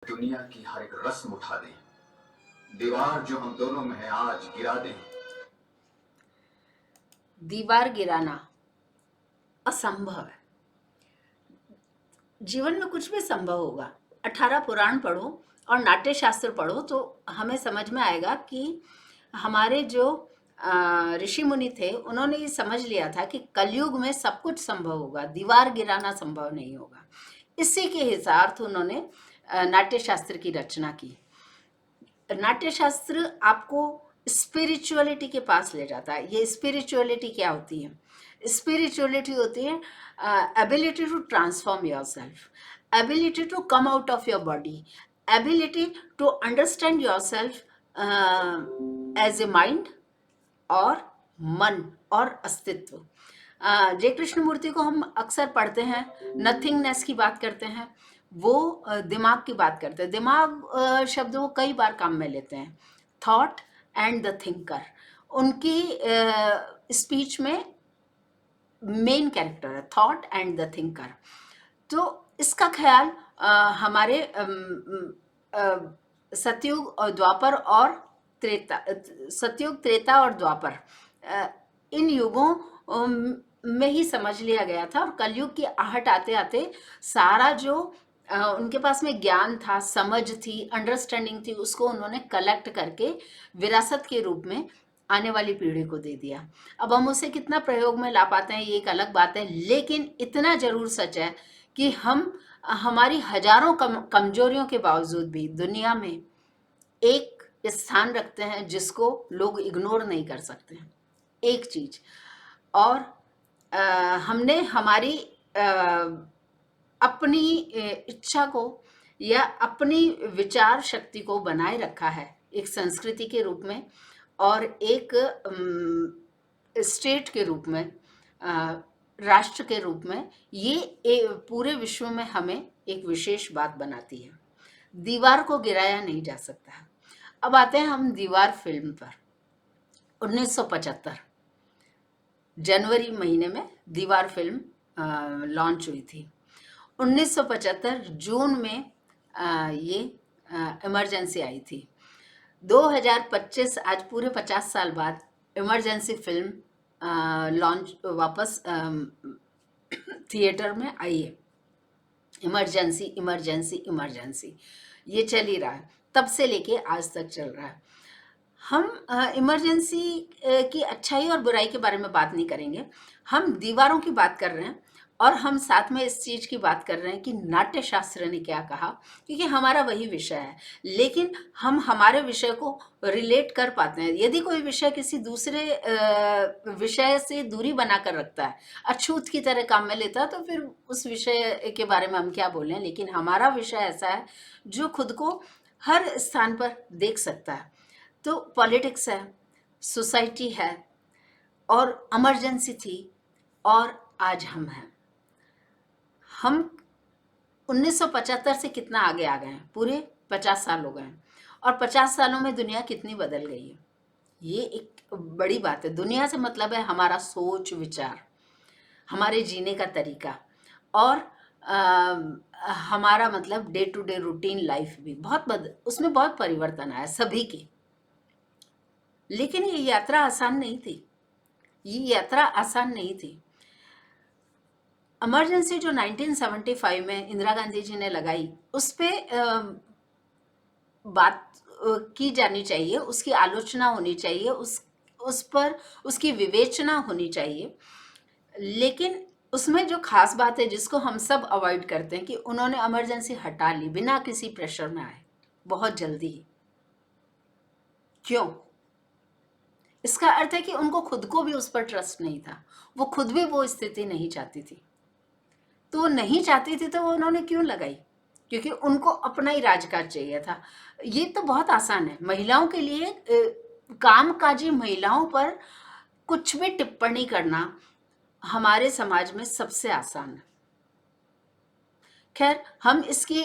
दुनिया की हर एक रस्म उठा दें, दीवार जो हम दोनों में है आज गिरा दें। दीवार गिराना असंभव है। जीवन में कुछ भी संभव होगा। 18 पुराण पढ़ो और नाट्य शास्त्र पढ़ो तो हमें समझ में आएगा कि हमारे जो ऋषि मुनि थे उन्होंने ये समझ लिया था कि कलयुग में सब कुछ संभव होगा, दीवार गिराना संभव नहीं होगा। इसी के हिसाब उन्होंने नाट्य शास्त्र की रचना की। नाट्य शास्त्र आपको स्पिरिचुअलिटी के पास ले जाता है। ये स्पिरिचुअलिटी क्या होती है? स्पिरिचुअलिटी होती है ability to transform yourself, ability to come out of your body, ability to understand yourself as a mind और मन और अस्तित्व। जय कृष्णमूर्ति को हम अक्सर पढ़ते हैं, नथिंगनेस की बात करते हैं, वो दिमाग की बात करते हैं। दिमाग शब्द वो कई बार काम में लेते हैं। थॉट एंड द थिंकर उनकी स्पीच में मेन कैरेक्टर है, थॉट एंड द थिंकर। तो इसका ख्याल हमारे सतयुग और द्वापर और त्रेता, सतयुग त्रेता और द्वापर इन युगों में ही समझ लिया गया था। और कलयुग की आहट आते आते सारा जो उनके पास में ज्ञान था, समझ थी, अंडरस्टैंडिंग थी, उसको उन्होंने कलेक्ट करके विरासत के रूप में आने वाली पीढ़ी को दे दिया। अब हम उसे कितना प्रयोग में ला पाते हैं ये एक अलग बात है, लेकिन इतना जरूर सच है कि हम हमारी हजारों कमजोरियों के बावजूद भी दुनिया में एक स्थान रखते हैं जिसको लोग इग्नोर नहीं कर सकते हैं। एक चीज और हमने हमारी अपनी इच्छा को या अपनी विचार शक्ति को बनाए रखा है एक संस्कृति के रूप में और एक स्टेट के रूप में, राष्ट्र के रूप में। ये पूरे विश्व में हमें एक विशेष बात बनाती है। दीवार को गिराया नहीं जा सकता। अब आते हैं हम दीवार फिल्म पर। 1975 जनवरी महीने में दीवार फिल्म लॉन्च हुई थी। 1975 जून में ये इमरजेंसी आई थी। 2025 आज पूरे 50 साल बाद इमरजेंसी फिल्म लॉन्च वापस थिएटर में आई है। इमरजेंसी इमरजेंसी इमरजेंसी ये चल ही रहा है, तब से लेके आज तक चल रहा है। हम इमरजेंसी की अच्छाई और बुराई के बारे में बात नहीं करेंगे, हम दीवारों की बात कर रहे हैं और हम साथ में इस चीज की बात कर रहे हैं कि नाट्य शास्त्र ने क्या कहा, क्योंकि हमारा वही विषय है। लेकिन हम हमारे विषय को रिलेट कर पाते हैं। यदि कोई विषय किसी दूसरे विषय से दूरी बनाकर रखता है, अछूत की तरह काम में लेता है, तो फिर उस विषय के बारे में हम क्या बोलें। लेकिन हमारा विषय ऐसा है जो खुद को हर स्थान पर देख सकता है। तो पॉलिटिक्स है, सोसाइटी है और इमरजेंसी थी और आज हम हैं। हम 1975 से कितना आगे आ गए हैं, पूरे 50 साल हो गए हैं। और 50 सालों में दुनिया कितनी बदल गई है, ये एक बड़ी बात है। दुनिया से मतलब है हमारा सोच विचार, हमारे जीने का तरीका और हमारा मतलब day to day routine life भी उसमें बहुत परिवर्तन आया सभी की। लेकिन ये यात्रा आसान नहीं थी, ये यात्रा आसान नहीं थी। इमरजेंसी जो 1975 में इंदिरा गांधी जी ने लगाई, उस पे बात की जानी चाहिए, उसकी आलोचना होनी चाहिए, उस पर उसकी विवेचना होनी चाहिए। लेकिन उसमें जो खास बात है जिसको हम सब अवॉइड करते हैं कि उन्होंने इमरजेंसी हटा ली बिना किसी प्रेशर में आए, बहुत जल्दी ही। क्यों? इसका अर्थ है कि उनको खुद को भी उस पर ट्रस्ट नहीं था, वो खुद भी वो स्थिति नहीं चाहती थी। तो वो नहीं चाहती थी तो वो उन्होंने क्यों लगाई? क्योंकि उनको अपना ही राजकाज चाहिए था। ये तो बहुत आसान है महिलाओं के लिए, कामकाजी महिलाओं पर कुछ भी टिप्पणी करना हमारे समाज में सबसे आसान है। खैर, हम इसकी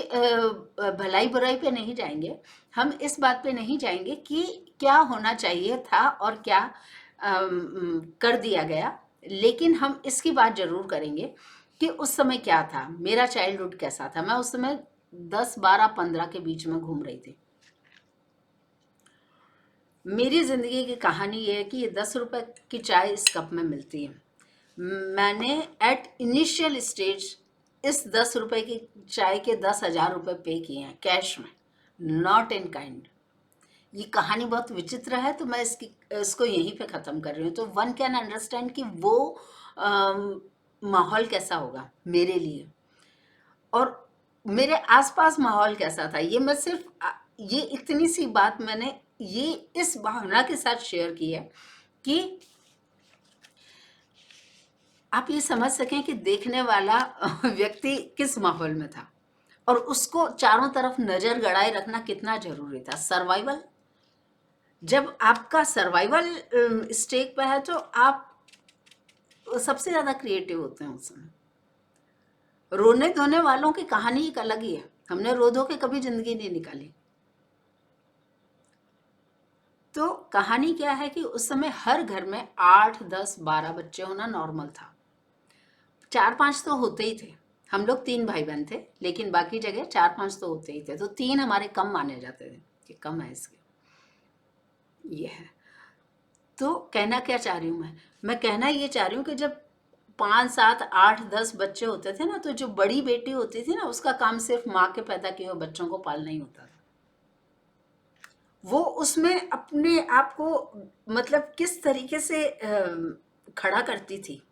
भलाई बुराई पे नहीं जाएंगे, हम इस बात पे नहीं जाएंगे कि क्या होना चाहिए था और क्या कर दिया गया। लेकिन हम इसकी बात जरूर करेंगे कि उस समय क्या था, मेरा चाइल्डहुड कैसा था। मैं उस समय 10, 12, 15 के बीच में घूम रही थी। मेरी ज़िंदगी की कहानी ये है कि ये 10 रुपए की चाय इस कप में मिलती है। मैंने एट इनिशियल स्टेज इस 10 रुपए की चाय के 10,000 रुपए पे किए हैं कैश में, नॉट इन काइंड। ये कहानी बहुत विचित्र है, तो मैं इसको यहीं पे ख़त्म कर रही हूँ। तो वन कैन अंडरस्टैंड कि वो माहौल कैसा होगा मेरे लिए, और मेरे आसपास माहौल कैसा था। ये मैं सिर्फ ये इतनी सी बात मैंने ये इस भावना के साथ शेयर की है कि आप ये समझ सकें कि देखने वाला व्यक्ति किस माहौल में था और उसको चारों तरफ नजर गड़ाए रखना कितना जरूरी था। सर्वाइवल, जब आपका सर्वाइवल स्टेक पे है तो आप सबसे ज्यादा क्रिएटिव होते हैं उस समय। रोने धोने वालों की कहानी एक अलग ही है, हमने रो धो के कभी जिंदगी नहीं निकाली। तो कहानी क्या है कि उस समय हर घर में 8, 10, 12 बच्चे होना नॉर्मल था। 4-5 तो होते ही थे। हम लोग 3 भाई बहन थे, लेकिन बाकी जगह 4-5 तो होते ही थे। तो 3 हमारे कम माने जाते थे कि कम है इसके, ये है। तो कहना क्या चाह रही हूँ मैं कहना ये चाह रही हूँ कि जब 5, 7, 8, 10 बच्चे होते थे ना, तो जो बड़ी बेटी होती थी ना, उसका काम सिर्फ माँ के पैदा किए हुए बच्चों को पालना ही होता था। वो उसमें अपने आप को मतलब किस तरीके से खड़ा करती थी,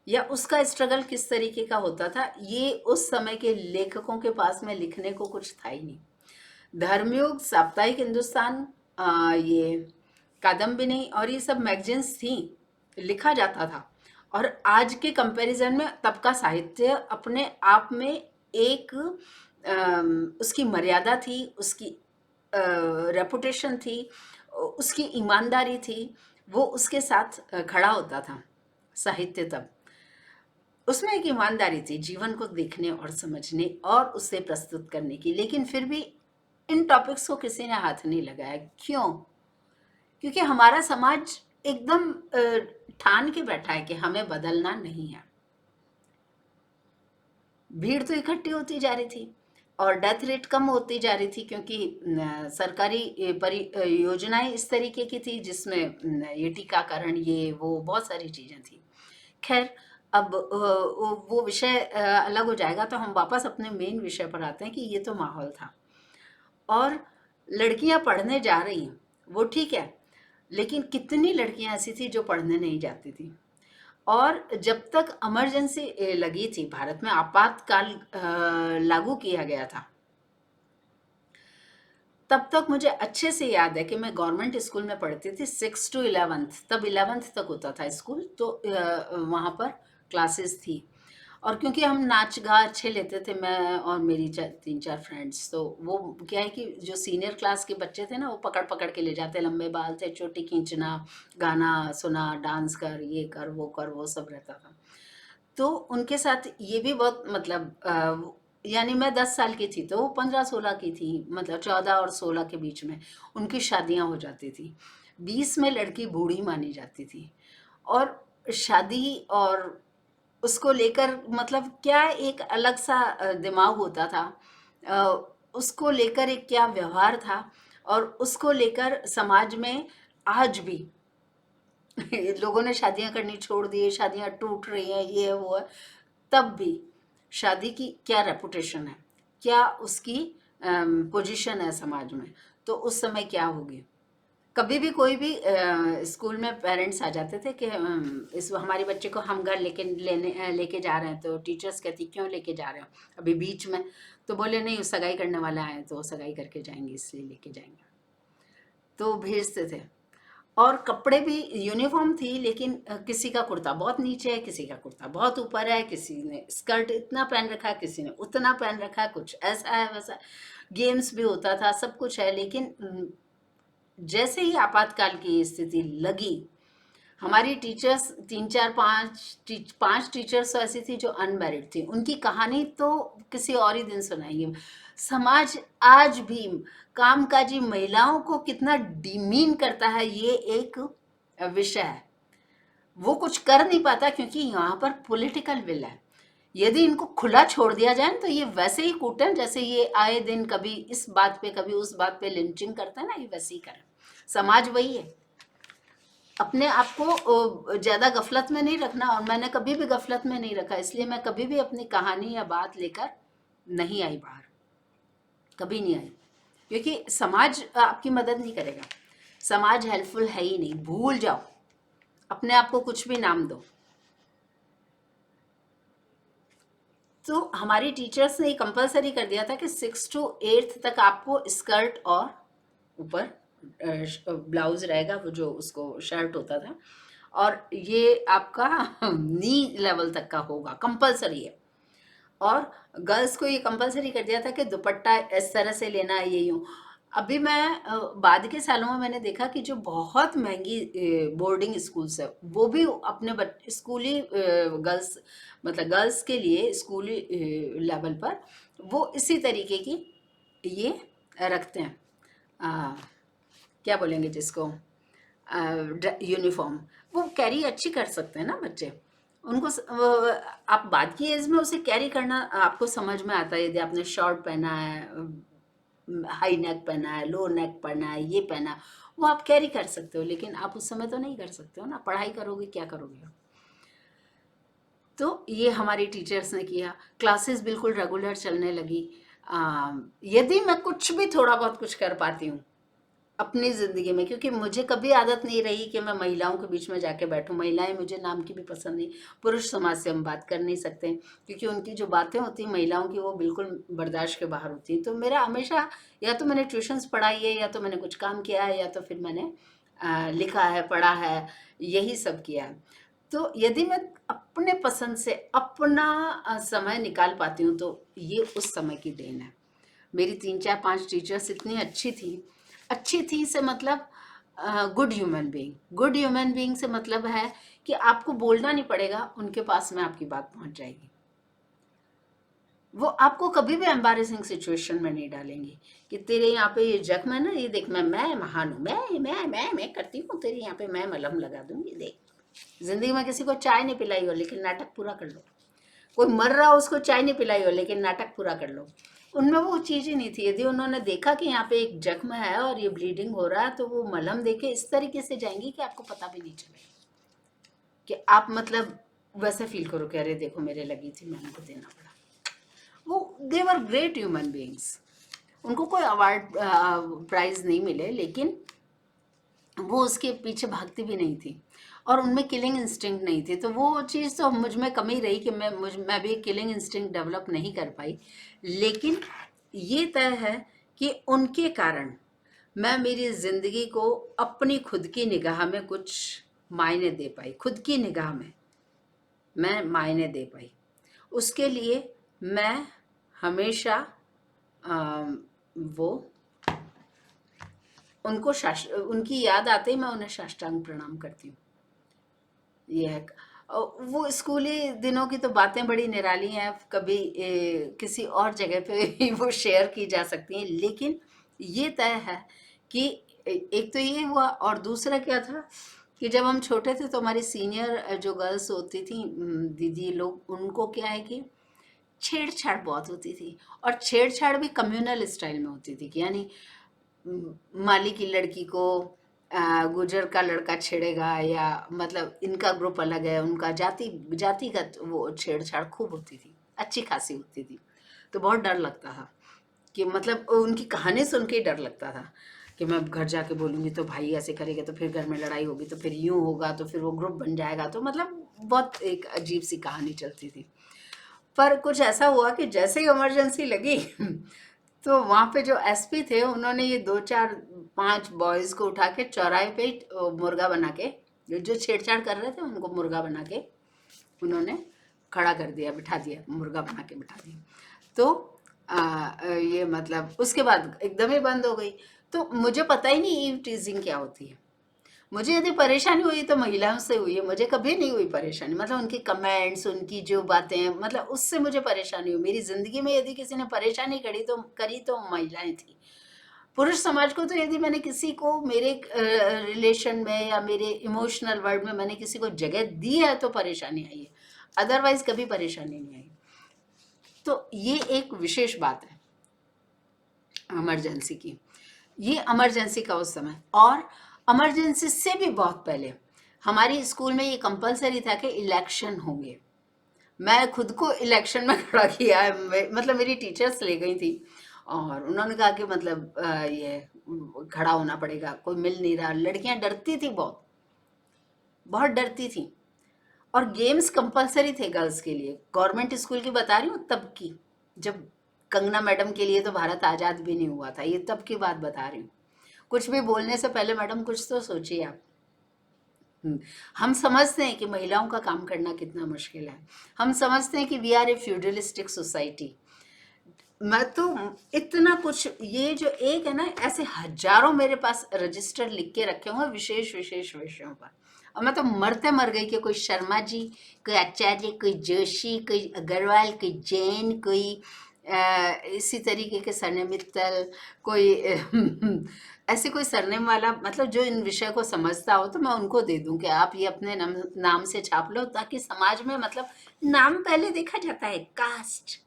या उसका स्ट्रगल किस तरीके का होता था, ये उस समय के लेखकों के पास में लिखने को कुछ था ही नहीं। धर्मयुग, साप्ताहिक हिंदुस्तान, ये कादम्बिनी और ये सब मैगजीन्स थी, लिखा जाता था। और आज के कंपैरिजन में तब का साहित्य अपने आप में एक उसकी मर्यादा थी, उसकी रेपुटेशन थी, उसकी ईमानदारी थी, वो उसके साथ खड़ा होता था साहित्य। तब उसमें एक ईमानदारी थी जीवन को देखने और समझने और उसे प्रस्तुत करने की। लेकिन फिर भी इन टॉपिक्स को किसी ने हाथ नहीं लगाया। क्यों? क्योंकि हमारा समाज एकदम ठान के बैठा है कि हमें बदलना नहीं है। भीड़ तो इकट्ठी होती जा रही थी और डेथ रेट कम होती जा रही थी, क्योंकि सरकारी योजनाएं इस तरीके की थी जिसमें ये टीकाकरण, ये वो बहुत सारी चीजें थी। खैर, अब वो विषय अलग हो जाएगा, तो हम वापस अपने मेन विषय पर आते हैं कि ये तो माहौल था। और लड़कियां पढ़ने जा रही हैं, वो ठीक है, लेकिन कितनी लड़कियां ऐसी थी जो पढ़ने नहीं जाती थी। और जब तक इमरजेंसी लगी थी, भारत में आपातकाल लागू किया गया था, तब तक मुझे अच्छे से याद है कि मैं गवर्नमेंट स्कूल में पढ़ती थी 6 to 11th, तब 11th तक होता था स्कूल। तो वहाँ पर क्लासेस थी, और क्योंकि हम नाच गा अच्छे लेते थे, मैं और मेरी 3-4 फ्रेंड्स, तो वो क्या है कि जो सीनियर क्लास के बच्चे थे ना, वो पकड़ पकड़ के ले जाते, लंबे बाल थे, चोटी खींचना, गाना सुना, डांस कर, ये कर, वो सब रहता था। तो उनके साथ ये भी बहुत मतलब यानी मैं 10 साल की थी तो वो 15-16 की थी, मतलब 14 और 16 के बीच में उनकी शादियां हो जाती थी। 20 में लड़की बूढ़ी मानी जाती थी। और शादी और उसको लेकर मतलब क्या एक अलग सा दिमाग होता था, उसको लेकर एक क्या व्यवहार था, और उसको लेकर समाज में आज भी लोगों ने शादियां करनी छोड़ दी है, शादियां टूट रही हैं, ये है वो है। तब भी शादी की क्या रेपुटेशन है, क्या उसकी पोजीशन है समाज में, तो उस समय क्या होगी। कभी भी कोई भी स्कूल में पेरेंट्स आ जाते थे कि इस हमारे बच्चे को हम घर लेके जा रहे हैं, तो टीचर्स कहती क्यों लेके जा रहे हो अभी बीच में, तो बोले नहीं, सगाई करने वाला है तो सगाई करके जाएंगे इसलिए लेके जाएंगे, तो भेजते थे। और कपड़े भी यूनिफॉर्म थी, लेकिन किसी का कुर्ता बहुत नीचे है, किसी का कुर्ता बहुत ऊपर है, किसी ने स्कर्ट इतना पहन रखा है, किसी ने उतना पहन रखा है, कुछ ऐसा है वैसा। गेम्स भी होता था, सब कुछ है, लेकिन जैसे ही आपातकाल की स्थिति लगी, हमारी टीचर्स 5 टीचर्स तो ऐसी थी जो अनमैरिड थी, उनकी कहानी तो किसी और ही दिन सुनाएंगे। समाज आज भी कामकाजी महिलाओं को कितना डिमीन करता है, ये एक विषय है। वो कुछ कर नहीं पाता क्योंकि यहाँ पर पॉलिटिकल विल है। यदि इनको खुला छोड़ दिया जाए तो ये वैसे ही कूटें जैसे ये आए दिन कभी इस बात पे कभी उस बात पे लिंचिंग करते हैं ना, ये वैसे ही करें। समाज वही है। अपने आप को ज़्यादा गफलत में नहीं रखना, और मैंने कभी भी गफलत में नहीं रखा, इसलिए मैं कभी भी अपनी कहानी या बात लेकर नहीं आई बाहर, कभी नहीं आई, क्योंकि समाज आपकी मदद नहीं करेगा। समाज हेल्पफुल है ही नहीं, भूल जाओ, अपने आप को कुछ भी नाम दो। तो हमारी टीचर्स ने कंपलसरी कर दिया था कि 6 to 8 तक आपको स्कर्ट और ऊपर ब्लाउज रहेगा, वो जो उसको शर्ट होता था, और ये आपका नी लेवल तक का होगा, कंपलसरी है। और गर्ल्स को ये कंपलसरी कर दिया था कि दुपट्टा इस तरह से लेना है, ये यूँ। अभी मैं बाद के सालों में मैंने देखा कि जो बहुत महंगी बोर्डिंग स्कूल्स है, वो भी अपने स्कूली गर्ल्स, मतलब गर्ल्स के लिए स्कूली लेवल पर वो इसी तरीके की ये रखते हैं, क्या बोलेंगे जिसको, यूनिफॉर्म। वो कैरी अच्छी कर सकते हैं ना बच्चे, उनको आप बाद की एज में उसे कैरी करना आपको समझ में आता है। यदि आपने शॉर्ट पहना है, हाई नेक पहना है, लो नेक पहना है, ये पहना है, वो आप कैरी कर सकते हो, लेकिन आप उस समय तो नहीं कर सकते हो ना, पढ़ाई करोगे क्या करोगे। तो ये हमारी टीचर्स ने किया, क्लासेस बिल्कुल रेगुलर चलने लगी। यदि मैं कुछ भी थोड़ा बहुत कुछ कर पाती हूँ अपनी ज़िंदगी में, क्योंकि मुझे कभी आदत नहीं रही कि मैं महिलाओं के बीच में जाके बैठूं, महिलाएं मुझे नाम की भी पसंद नहीं, पुरुष समाज से हम बात कर नहीं सकते क्योंकि उनकी जो बातें होती हैं महिलाओं की वो बिल्कुल बर्दाश्त के बाहर होती हैं। तो मेरा हमेशा, या तो मैंने ट्यूशन्स पढ़ाई है, या तो मैंने कुछ काम किया है, या तो फिर मैंने लिखा है, पढ़ा है, यही सब किया है। तो यदि मैं अपने पसंद से अपना समय निकाल पाती हूँ तो ये उस समय की देन है। मेरी 3 4 5 टीचर्स इतनी अच्छी थी से मतलब good human being. Good human being से मतलब है कि आपको बोलना नहीं पड़ेगा, उनके पास में आपकी बात पहुंच जाएगी। वो आपको कभी भी एम्बारेसिंग सिचुएशन में नहीं डालेंगी कि तेरे यहाँ पे ये जख्म है ना, ये देख, मैं महान हूँ, मैं करती हूँ, तेरे यहाँ पे मैं मलहम लगा दूंगी, देख। जिंदगी में किसी को चाय नहीं पिलाई हो लेकिन नाटक पूरा कर लो, कोई मर रहा हो उसको चाय नहीं पिलाई हो लेकिन नाटक पूरा कर लो। उनमें वो चीज़ ही नहीं थी। यदि उन्होंने देखा कि यहाँ पे एक जख्म है और ये ब्लीडिंग हो रहा है तो वो मलहम देके इस तरीके से जाएंगी कि आपको पता भी नहीं चलेगा, कि आप मतलब वैसे फील करो कि अरे देखो मेरे लगी थी, मैंने को देना पड़ा। वो दे वर ग्रेट ह्यूमन बीइंग्स। उनको कोई अवार्ड प्राइज नहीं मिले, लेकिन वो उसके पीछे भागती भी नहीं थी और उनमें किलिंग इंस्टिंक्ट नहीं थी। तो वो चीज़ तो मुझ में कमी रही कि मैं भी किलिंग इंस्टिंक्ट डेवलप नहीं कर पाई। लेकिन ये तय है कि उनके कारण मैं मेरी ज़िंदगी को अपनी खुद की निगाह में कुछ मायने दे पाई, खुद की निगाह में मैं मायने दे पाई। उसके लिए मैं हमेशा वो उनको उनकी याद आते ही मैं उन्हें साष्टांग प्रणाम करती हूँ। ये है। वो स्कूली दिनों की तो बातें बड़ी निराली हैं, कभी किसी और जगह पे ही वो शेयर की जा सकती हैं, लेकिन ये तय है कि एक तो ये हुआ, और दूसरा क्या था कि जब हम छोटे थे तो हमारी सीनियर जो गर्ल्स होती थी, दीदी लोग, उनको क्या है कि छेड़छाड़ बहुत होती थी, और छेड़छाड़ भी कम्युनल स्टाइल में होती थी कि यानी माली की लड़की को गुजर का लड़का छेड़ेगा, या मतलब इनका ग्रुप अलग है, उनका जातिगत वो छेड़छाड़ खूब होती थी, अच्छी खासी होती थी। तो बहुत डर लगता था कि मतलब उनकी कहानी सुन के ही डर लगता था कि मैं घर जाके बोलूँगी तो भाई ऐसे करेगा, तो फिर घर में लड़ाई होगी, तो फिर यूँ होगा, तो फिर वो ग्रुप बन जाएगा। तो मतलब बहुत एक अजीब सी कहानी चलती थी। पर कुछ ऐसा हुआ कि जैसे ही इमरजेंसी लगी तो वहाँ पे जो एसपी थे उन्होंने ये 2 4 5 बॉयज़ को उठा के चौराहे पे मुर्गा बना के, जो छेड़छाड़ कर रहे थे उनको मुर्गा बना के उन्होंने खड़ा कर दिया, बिठा दिया, मुर्गा बना के बिठा दिया। तो ये मतलब उसके बाद एकदम ही बंद हो गई। तो मुझे पता ही नहीं ईव टीजिंग क्या होती है। मुझे यदि परेशानी हुई तो महिलाओं से हुई है, मुझे कभी नहीं हुई परेशानी। मतलब उनकी कमेंट्स, उनकी जो बातें, मतलब उससे मुझे परेशानी हुई। मेरी ज़िंदगी में यदि किसी ने परेशानी करी तो महिलाएं थी। पुरुष समाज को तो यदि मैंने किसी को मेरे रिलेशन में या मेरे इमोशनल वर्ल्ड में मैंने किसी को जगह दी है तो परेशानी आई है, अदरवाइज कभी परेशानी नहीं आई। तो ये एक विशेष बात है इमरजेंसी की। ये इमरजेंसी का उस समय, और इमरजेंसी से भी बहुत पहले हमारी स्कूल में ये कंपलसरी था कि इलेक्शन होंगे। मैं खुद को इलेक्शन में खड़ा किया है, मतलब मेरी टीचर्स ले गई थी और उन्होंने कहा कि मतलब ये खड़ा होना पड़ेगा, कोई मिल नहीं रहा। लड़कियां डरती थी, बहुत बहुत डरती थी। और गेम्स कंपलसरी थे गर्ल्स के लिए, गवर्नमेंट स्कूल की बता रही हूँ, तब की, जब कंगना मैडम के लिए तो भारत आज़ाद भी नहीं हुआ था, ये तब की बात बता रही हूँ। कुछ भी बोलने से पहले मैडम कुछ तो सोचिए आप। हम समझते हैं कि महिलाओं का काम करना कितना मुश्किल है, हम समझते हैं कि we are a feudalistic society. मैं तो इतना कुछ, ये जो एक है ना, ऐसे हजारों मेरे पास रजिस्टर लिख के रखे हुए विशेष विशेष विषयों पर, और मैं तो मरते मर गई कि कोई शर्मा जी, कोई आचार्य, कोई जोशी, कोई अग्रवाल, कोई जैन, कोई इसी तरीके के सरनेम मित्तल, कोई ऐसे कोई सरनेम वाला, मतलब जो इन विषय को समझता हो तो मैं उनको दे दूं कि आप ये अपने नाम से छाप लो, ताकि समाज में, मतलब नाम पहले देखा जाता है, कास्ट,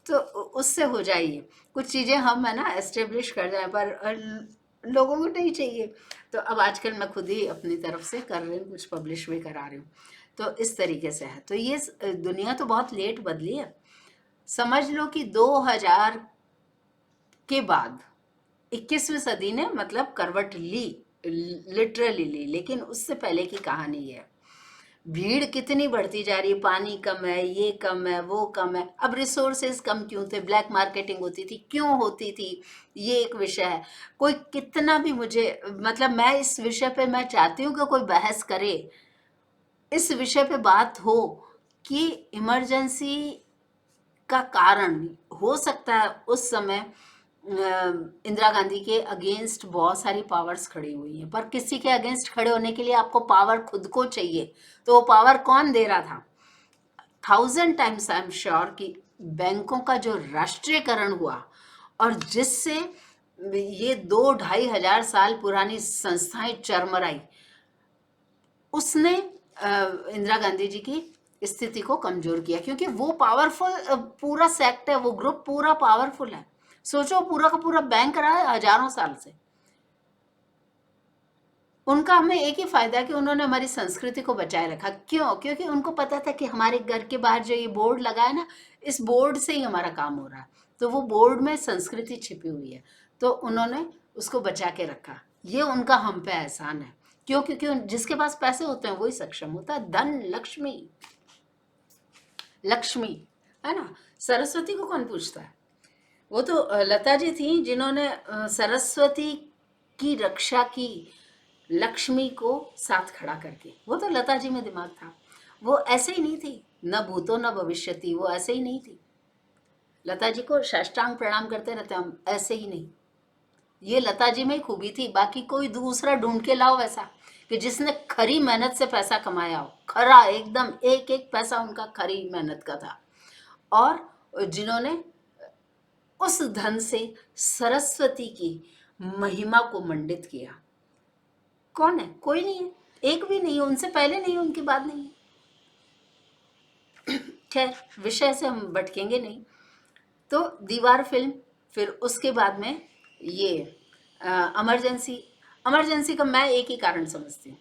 तो उससे हो जाइए कुछ चीज़ें हम है ना एस्टेब्लिश कर जाएं, पर लोगों को नहीं चाहिए। तो अब आजकल मैं खुद ही अपनी तरफ से कर रही हूँ, कुछ पब्लिश भी करा रही हूँ। तो इस तरीके से है। तो ये दुनिया तो बहुत लेट बदली है। समझ लो कि 2000 के बाद 21वीं सदी ने मतलब करवट ली, लिटरली ली, लेकिन उससे पहले की कहानी है। भीड़ कितनी बढ़ती जा रही है, पानी कम है, ये कम है, वो कम है। अब रिसोर्सेज कम क्यों थे? ब्लैक मार्केटिंग होती थी, क्यों होती थी? ये एक विषय है। कोई कितना भी मुझे, मतलब मैं इस विषय पे मैं चाहती हूँ कि कोई बहस करे, इस विषय पे बात हो कि इमरजेंसी का कारण हो सकता है उस समय इंदिरा गांधी के अगेंस्ट बहुत सारी पावर्स खड़ी हुई हैं, पर किसी के अगेंस्ट खड़े होने के लिए आपको पावर खुद को चाहिए। तो वो पावर कौन दे रहा था? 1000 टाइम्स आई एम श्योर कि बैंकों का जो राष्ट्रीयकरण हुआ, और जिससे ये 2-2500 साल पुरानी संस्थाएं चरमराई, उसने इंदिरा गांधी जी की स्थिति को कमजोर किया, क्योंकि वो पावरफुल पूरा सेक्ट है, वो ग्रुप पूरा पावरफुल है। सोचो, पूरा का पूरा बैंक रहा है हजारों साल से। उनका हमें एक ही फायदा है कि उन्होंने हमारी संस्कृति को बचाए रखा। क्यों? क्योंकि उनको पता था कि हमारे घर के बाहर जो ये बोर्ड लगा है ना, इस बोर्ड से ही हमारा काम हो रहा है, तो वो बोर्ड में संस्कृति छिपी हुई है, तो उन्होंने उसको बचा के रखा। ये उनका हम पे एहसान है। क्यों? क्योंकि जिसके पास पैसे होते हैं वही सक्षम होता है। धन लक्ष्मी, लक्ष्मी है ना। सरस्वती को कौन पूछता है? वो तो लता जी थी जिन्होंने सरस्वती की रक्षा की, लक्ष्मी को साथ खड़ा करके। वो तो लता जी में दिमाग था। वो ऐसे ही नहीं थी, न भूतो न भविष्यति, वो ऐसे ही नहीं थी। लता जी को साष्टांग प्रणाम करते रहते हम, ऐसे ही नहीं। ये लता जी में ही खूबी थी। बाकी कोई दूसरा ढूंढ के लाओ ऐसा कि जिसने खरी मेहनत से पैसा कमाया हो, खरा एकदम, एक एक पैसा उनका खरी मेहनत का था, और जिन्होंने उस धन से सरस्वती की महिमा को मंडित किया। कौन है? कोई नहीं है, एक भी नहीं है। उनसे पहले नहीं है, उनके बाद नहीं है। खैर, विषय से हम भटकेंगे नहीं। तो दीवार फिल्म, फिर उसके बाद में ये इमरजेंसी। इमरजेंसी का मैं एक ही कारण समझती हूँ,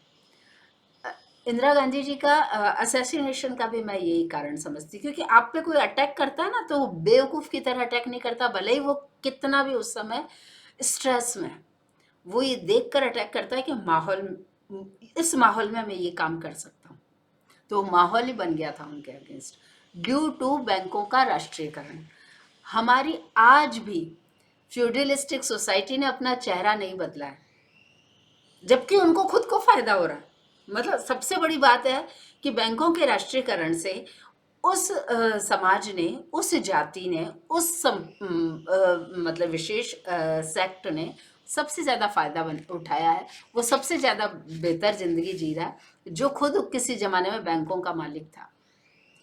इंदिरा गांधी जी का असैसिनेशन का भी मैं यही कारण समझती हूँ। क्योंकि आप पे कोई अटैक करता है ना, तो वो बेवकूफ़ की तरह अटैक नहीं करता, भले ही वो कितना भी उस समय स्ट्रेस में है। वो ये देख कर अटैक करता है कि इस माहौल में मैं ये काम कर सकता हूँ। तो माहौल ही बन गया था उनके अगेंस्ट, ड्यू टू बैंकों का राष्ट्रीयकरण। हमारी आज भी फ्यूडलिस्टिक सोसाइटी ने अपना चेहरा नहीं बदला है, जबकि उनको खुद को फायदा हो रहा है। मतलब सबसे बड़ी बात है कि बैंकों के राष्ट्रीयकरण से उस समाज ने, उस जाति ने, मतलब विशेष सेक्ट ने सबसे ज़्यादा फायदा उठाया है। वो सबसे ज़्यादा बेहतर जिंदगी जी रहा है, जो खुद किसी जमाने में बैंकों का मालिक था।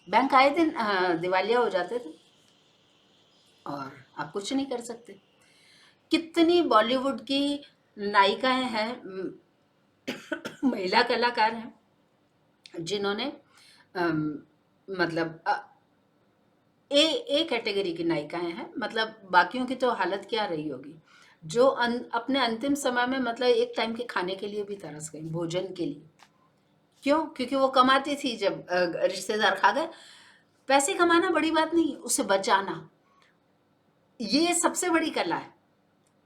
बैंक आए दिन दिवालिया हो जाते थे और आप कुछ नहीं कर सकते। कितनी बॉलीवुड की नायिकाएं हैं, महिला कलाकार हैं, जिन्होंने मतलब ए कैटेगरी की नायिकाएं हैं, मतलब बाकियों की तो हालत क्या रही होगी, जो अपने अंतिम समय में मतलब एक टाइम के खाने के लिए भी तरस गई, भोजन के लिए। क्यों? क्योंकि वो कमाती थी, जब रिश्तेदार खा गए। पैसे कमाना बड़ी बात नहीं, उसे बचाना ये सबसे बड़ी कला है।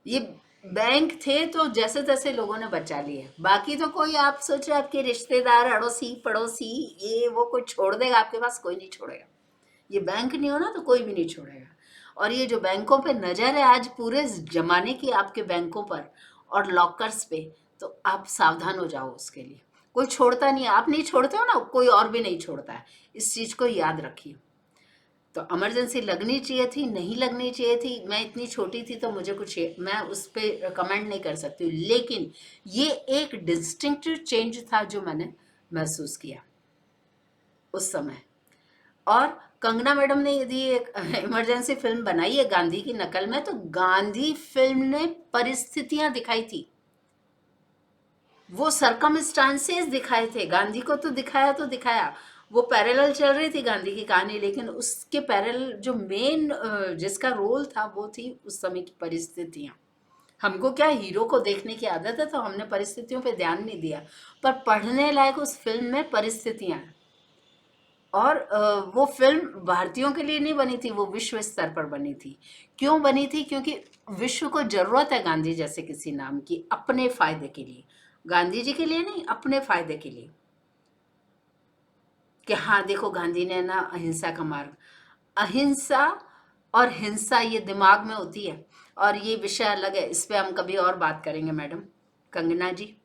ये बैंक थे तो जैसे तैसे लोगों ने बचा लिए, बाकी तो कोई, आप सोच रहे आपके रिश्तेदार, अड़ोसी पड़ोसी, ये वो कोई छोड़ देगा आपके पास? कोई नहीं छोड़ेगा। ये बैंक नहीं हो ना तो कोई भी नहीं छोड़ेगा। और ये जो बैंकों पे नजर है आज पूरे जमाने की, आपके बैंकों पर और लॉकर्स पे, तो आप सावधान हो जाओ उसके लिए। कोई छोड़ता नहीं है, आप नहीं छोड़ते हो ना, कोई और भी नहीं छोड़ता है। इस चीज को याद रखिए। तो इमरजेंसी लगनी चाहिए थी, नहीं लगनी चाहिए थी, मैं इतनी छोटी थी तो मुझे कुछ, मैं उस पर कमेंट नहीं कर सकती हूँ, लेकिन ये एक डिस्टिंक्टिव चेंज था जो मैंने महसूस किया उस समय। और कंगना मैडम ने यदि एक इमरजेंसी फिल्म बनाई है गांधी की नकल में, तो गांधी फिल्म ने परिस्थितियां दिखाई थी, वो सरकमस्टांसेस दिखाए थे। गांधी को तो दिखाया, वो पैरेलल चल रही थी गांधी की कहानी, लेकिन उसके पैरेलल जो मेन जिसका रोल था वो थी उस समय की परिस्थितियां। हमको क्या, हीरो को देखने की आदत है तो हमने परिस्थितियों पे ध्यान नहीं दिया, पर पढ़ने लायक उस फिल्म में परिस्थितियां हैं। और वो फिल्म भारतीयों के लिए नहीं बनी थी, वो विश्व स्तर पर बनी थी। क्यों बनी थी? क्योंकि विश्व को जरूरत है गांधी जैसे किसी नाम की, अपने फायदे के लिए, गांधी जी के लिए नहीं, अपने फायदे के लिए। कि हाँ देखो, गांधी ने ना अहिंसा का मार्ग, अहिंसा और हिंसा ये दिमाग में होती है, और ये विषय अलग है, इस पे हम कभी और बात करेंगे मैडम कंगना जी।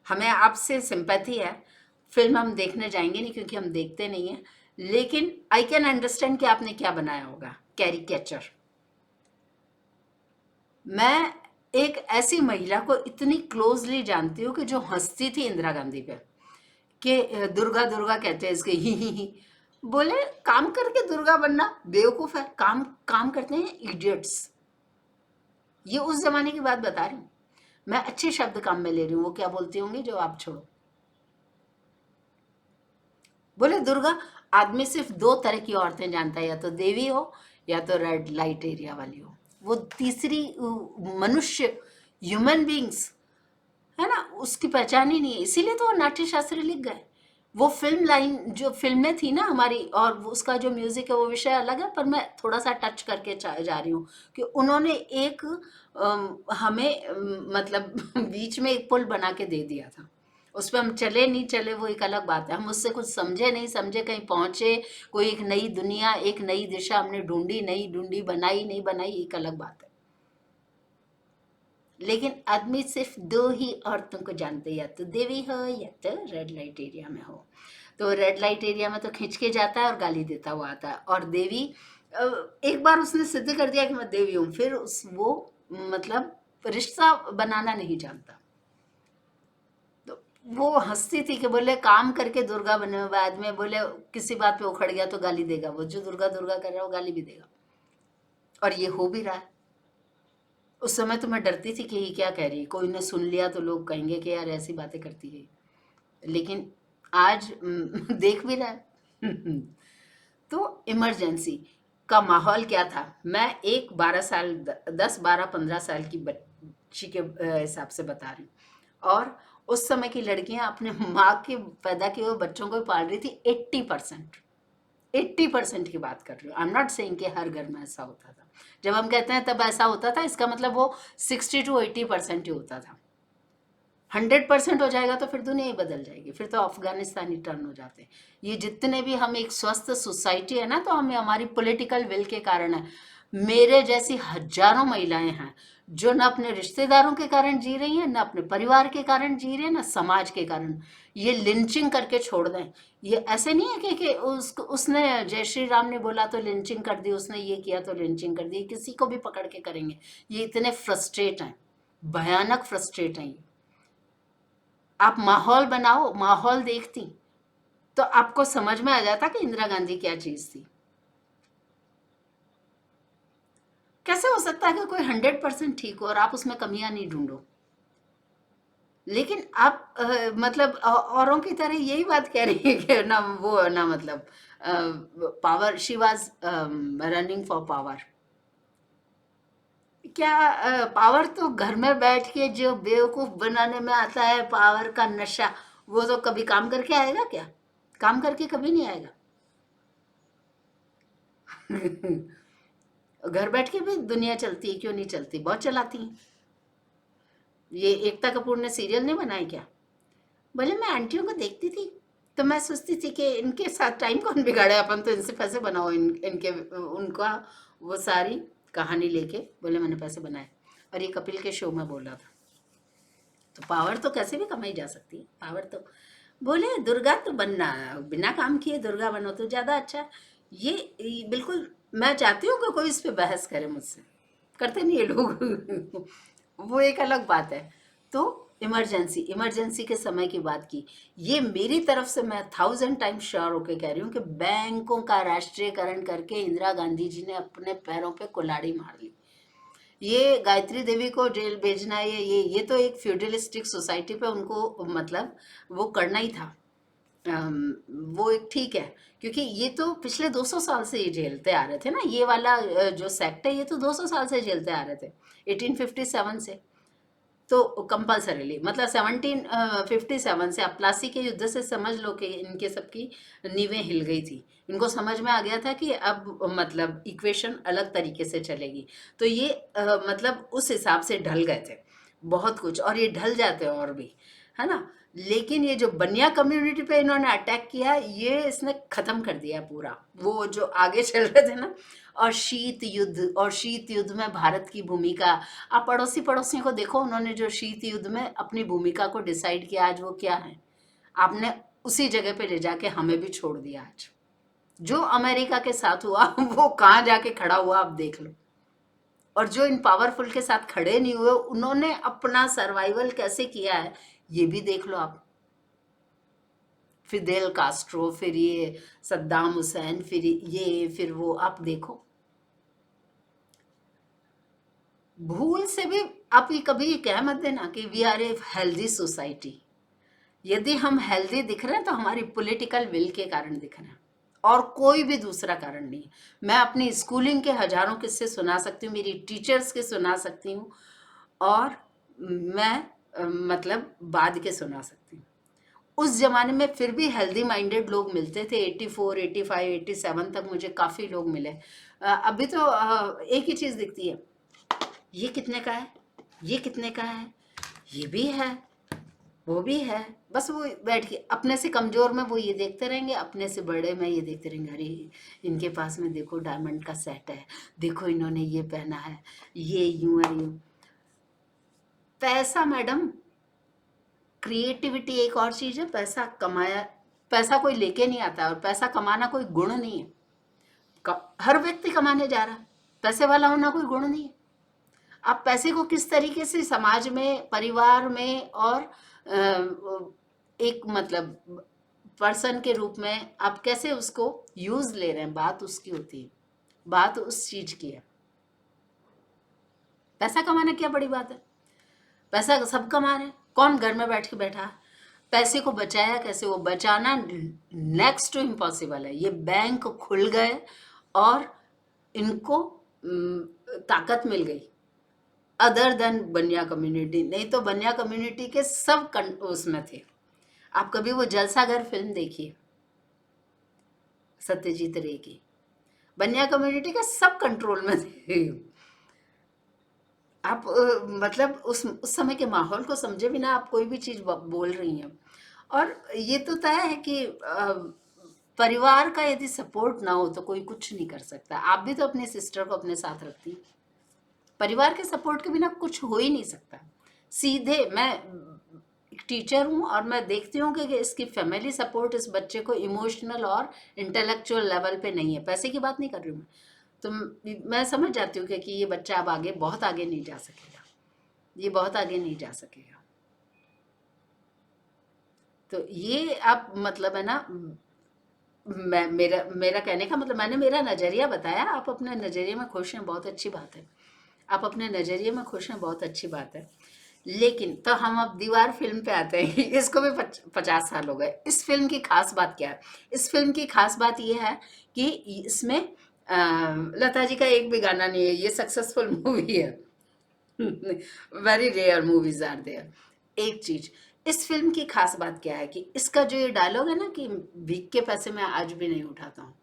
हमें आपसे सिंपैथी है, फिल्म हम देखने जाएंगे नहीं क्योंकि हम देखते नहीं हैं, लेकिन आई कैन अंडरस्टैंड कि आपने क्या बनाया होगा, कैरिकेचर। मैं एक ऐसी महिला को इतनी क्लोजली जानती हूँ कि जो हंसती थी इंदिरा गांधी पे, कि दुर्गा दुर्गा कहते हैं इसके, ही बोले काम करके दुर्गा बनना बेवकूफ है, काम काम करते हैं इडियट्स। ये उस जमाने की बात बता रही हूँ, मैं अच्छे शब्द काम में ले रही हूँ, वो क्या बोलती होंगी जो आप छोड़ो। बोले दुर्गा, आदमी सिर्फ दो तरह की औरतें जानता है, या तो देवी हो या तो रेड लाइट एरिया वाली हो, वो तीसरी मनुष्य, ह्यूमन बींग्स है ना, उसकी पहचान ही नहीं है। इसीलिए तो वो नाट्य शास्त्री लिख गए। वो फिल्म लाइन जो फिल्में थी ना हमारी, और उसका जो म्यूजिक है वो विषय अलग है, पर मैं थोड़ा सा टच करके जा रही हूँ कि उन्होंने एक हमें मतलब बीच में एक पुल बना के दे दिया था, उस पर हम चले नहीं चले वो एक अलग बात है, हम उससे कुछ समझे नहीं समझे, कहीं पहुंचे, कोई एक नई दुनिया, एक नई दिशा हमने ढूंढी नहीं ढूंढी, बनाई नहीं बनाई, एक अलग बात है। लेकिन आदमी सिर्फ दो ही औरतों को जानते, या तो देवी हो या तो रेड लाइट एरिया में हो। तो रेड लाइट एरिया में तो खींच के जाता है और गाली देता हुआ आता है, और देवी एक बार उसने सिद्ध कर दिया कि मैं देवी हूँ, फिर उस वो मतलब रिश्ता बनाना नहीं जानता। तो वो हंसती थी कि बोले काम करके दुर्गा बने, बाद में बोले किसी बात पे उखड़ गया तो गाली देगा, वो जो दुर्गा दुर्गा कर रहा है वो गाली भी देगा, और ये हो भी रहा है। उस समय तो मैं डरती थी कि ये क्या कह रही है, कोई ने सुन लिया तो लोग कहेंगे कि यार ऐसी बातें करती है, लेकिन आज देख भी रहा है। तो इमरजेंसी का माहौल क्या था, मैं एक 12 साल, 10 12 15 साल की बच्ची के हिसाब से बता रही हूँ, और उस समय की लड़कियां अपने माँ के पैदा किए हुए बच्चों को पाल रही थी। 80% की बात कर रही हूँ, आई एम नॉट सेइंग कि हर घर में ऐसा होता था। जब हम कहते हैं तब ऐसा होता था, इसका मतलब वो 60 to 80% ही होता था। 100% हो जाएगा तो फिर दुनिया ही बदल जाएगी, फिर तो अफगानिस्तान ही टर्न हो जाते हैं। ये जितने भी हम एक स्वस्थ सोसाइटी है ना, तो हमें हमारी पॉलिटिकल विल के कारण है। मेरे जैसी हजारों महिलाएं हैं जो न अपने रिश्तेदारों के कारण जी रही हैं, न अपने परिवार के कारण जी रही हैं, न समाज के कारण। ये लिंचिंग करके छोड़ दें। ये ऐसे नहीं है कि उसने जय श्री राम ने बोला तो लिंचिंग कर दी, उसने ये किया तो लिंचिंग कर दी, किसी को भी पकड़ के करेंगे। ये इतने फ्रस्ट्रेट हैं, भयानक फ्रस्ट्रेट हैं ये। आप माहौल बनाओ, माहौल देखती तो आपको समझ में आ जाता कि इंदिरा गांधी क्या चीज थी। कैसे हो सकता है कि कोई 100% ठीक हो और आप उसमें कमियां नहीं ढूंढो? लेकिन आप मतलब औरों की तरह यही बात कह रही है कि ना वो ना मतलब power, she was running for power. क्या पावर तो घर में बैठ के जो बेवकूफ बनाने में आता है, पावर का नशा, वो तो कभी काम करके आएगा क्या? काम करके कभी नहीं आएगा। घर बैठ के भी दुनिया चलती है, क्यों नहीं चलती, बहुत चलाती है। ये एकता कपूर ने सीरियल नहीं बनाए क्या? बोले मैं आंटियों को देखती थी तो मैं सोचती थी कि इनके साथ टाइम कौन बिगाड़े, अपन तो इनसे पैसे बनाओ, इनके उनका वो सारी कहानी लेके बोले मैंने पैसे बनाए। और ये कपिल के शो में बोला था। तो पावर तो कैसे भी कमाई जा सकती है, पावर तो बोले दुर्गा तो बनना, बिना काम किए दुर्गा बनो तो ज़्यादा अच्छा है। ये बिल्कुल, मैं चाहती हूँ कि कोई इस पे बहस करे मुझसे, करते नहीं है लोग। वो एक अलग बात है। तो इमरजेंसी, इमरजेंसी के समय की बात की, ये मेरी तरफ से मैं 1000 टाइम्स श्योर होके कह रही हूँ कि बैंकों का राष्ट्रीयकरण करके इंदिरा गांधी जी ने अपने पैरों पे कुल्हाड़ी मार ली। ये गायत्री देवी को जेल भेजना, ये तो एक फ्यूडलिस्टिक सोसाइटी पे उनको मतलब वो करना ही था। वो एक ठीक है, क्योंकि ये तो पिछले 200 साल से ये झेलते आ रहे थे ना, ये वाला जो सेक्ट है ये तो 200 साल से झेलते आ रहे थे, 1857 से। तो कंपल्सरीली मतलब 1757 से, आप प्लासी के युद्ध से समझ लो कि इनके सबकी नींवें हिल गई थी। इनको समझ में आ गया था कि अब मतलब इक्वेशन अलग तरीके से चलेगी। तो ये मतलब उस हिसाब से ढल गए थे बहुत कुछ, और ये ढल जाते हैं और भी, है ना। लेकिन ये जो बनिया कम्युनिटी पे इन्होंने अटैक किया, ये इसने खत्म कर दिया पूरा, वो जो आगे चल रहे थे ना। और शीत युद्ध, और शीत युद्ध में भारत की भूमिका, आप पड़ोसी पड़ोसियों को देखो, उन्होंने जो शीत युद्ध में अपनी भूमिका को डिसाइड किया, आज वो क्या है। आपने उसी जगह पे ले जाके हमें भी छोड़ दिया आज। जो अमेरिका के साथ हुआ वो कहाँ जाके खड़ा हुआ, आप देख लो। और जो इन पावरफुल के साथ खड़े नहीं हुए, उन्होंने अपना सर्वाइवल कैसे किया है, ये भी देख लो आप। फिदेल कास्ट्रो, फिर ये सद्दाम हुसैन, फिर ये, फिर वो, आप देखो। भूल से भी आप ये कभी कह मत देना कि we are a healthy society. यदि हम हेल्दी दिख रहे हैं तो हमारी पॉलिटिकल विल के कारण दिख रहे हैं, और कोई भी दूसरा कारण नहीं। मैं अपनी स्कूलिंग के हजारों किस्से सुना सकती हूँ, मेरी टीचर्स के सुना सकती हूँ, और मैं मतलब बाद के सुना सकती हूँ। उस जमाने में फिर भी हेल्दी माइंडेड लोग मिलते थे, 84, 85, 87 तक मुझे काफ़ी लोग मिले। अभी तो एक ही चीज़ दिखती है, ये कितने का है, ये कितने का है, ये भी है, वो भी है। बस वो बैठ के अपने से कमजोर में वो ये देखते रहेंगे, अपने से बड़े में ये देखते रहेंगे, अरे इनके पास में देखो डायमंड का सेट है, देखो इन्होंने ये पहना है, ये यूं है, यूं। पैसा मैडम, क्रिएटिविटी एक और चीज है, पैसा कमाया, पैसा कोई लेके नहीं आता, और पैसा कमाना कोई गुण नहीं है। हर व्यक्ति कमाने जा रहा है, पैसे वाला होना कोई गुण नहीं है। आप पैसे को किस तरीके से समाज में, परिवार में, और एक मतलब पर्सन के रूप में आप कैसे उसको यूज ले रहे हैं, बात उसकी होती है, बात उस चीज की है। पैसा कमाना क्या बड़ी बात है, पैसा सब कमा रहे हैं, कौन घर में बैठ के बैठा है। पैसे को बचाया कैसे, वो बचाना नेक्स्ट टू इम्पॉसिबल है। ये बैंक खुल गए और इनको ताकत मिल गई, अदर देन बनिया कम्युनिटी। नहीं तो बनिया कम्युनिटी के सब उसमें थे। आप कभी वो जलसाघर फिल्म देखिए, सत्यजीत रे की, बनिया कम्युनिटी के सब कंट्रोल में थे। आप मतलब उस समय के माहौल को समझे बिना आप कोई भी चीज बोल रही हैं। और ये तो तय है कि परिवार का यदि सपोर्ट ना हो तो कोई कुछ नहीं कर सकता। आप भी तो अपने सिस्टर को अपने साथ रखती, परिवार के सपोर्ट के बिना कुछ हो ही नहीं सकता। सीधे मैं एक टीचर हूँ और मैं देखती हूँ कि इसकी फैमिली सपोर्ट इस बच्चे को इमोशनल और इंटेलेक्चुअल लेवल पे नहीं है। पैसे की बात नहीं कर रही हूँ मैं, तो मैं समझ जाती हूँ कि ये बच्चा अब आगे, बहुत आगे नहीं जा सकेगा, ये बहुत आगे नहीं जा सकेगा। तो ये आप मतलब है ना, मैं मेरा कहने का मतलब, मैंने मेरा नज़रिया बताया। आप अपने नज़रिए में खुश हैं, बहुत अच्छी बात है। आप अपने नज़रिए में खुश हैं, बहुत अच्छी बात है। लेकिन तो हम अब दीवार फिल्म पे आते हैं। इसको भी 50 साल हो गए। इस फिल्म की खास बात क्या है? इस फिल्म की खास बात ये है कि इसमें लता जी का एक भी गाना नहीं है। ये सक्सेसफुल मूवी है। Very rare movies are there. एक चीज, इस फिल्म की खास बात क्या है कि इसका जो ये डायलॉग है ना कि भीख के पैसे मैं आज भी नहीं उठाता हूँ,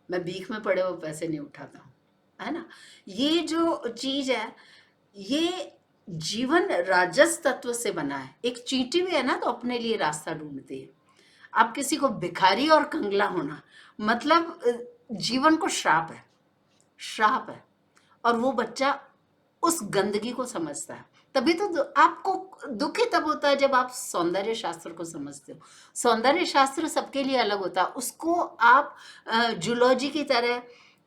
मैं भीख में पड़े हुए पैसे नहीं उठाता हूँ, है ना? ये जो चीज है, ये जीवन राजस तत्व से बना है। एक चींटी भी है ना तो अपने लिए रास्ता ढूंढती है। आप किसी को भिखारी और कंगला होना मतलब जीवन को श्राप है, श्राप है। और वो बच्चा उस गंदगी को समझता है। तभी तो आपको दुख ही तब होता है जब आप सौंदर्य शास्त्र को समझते हो। सौंदर्य शास्त्र सबके लिए अलग होता है। उसको आप जूलॉजी की तरह,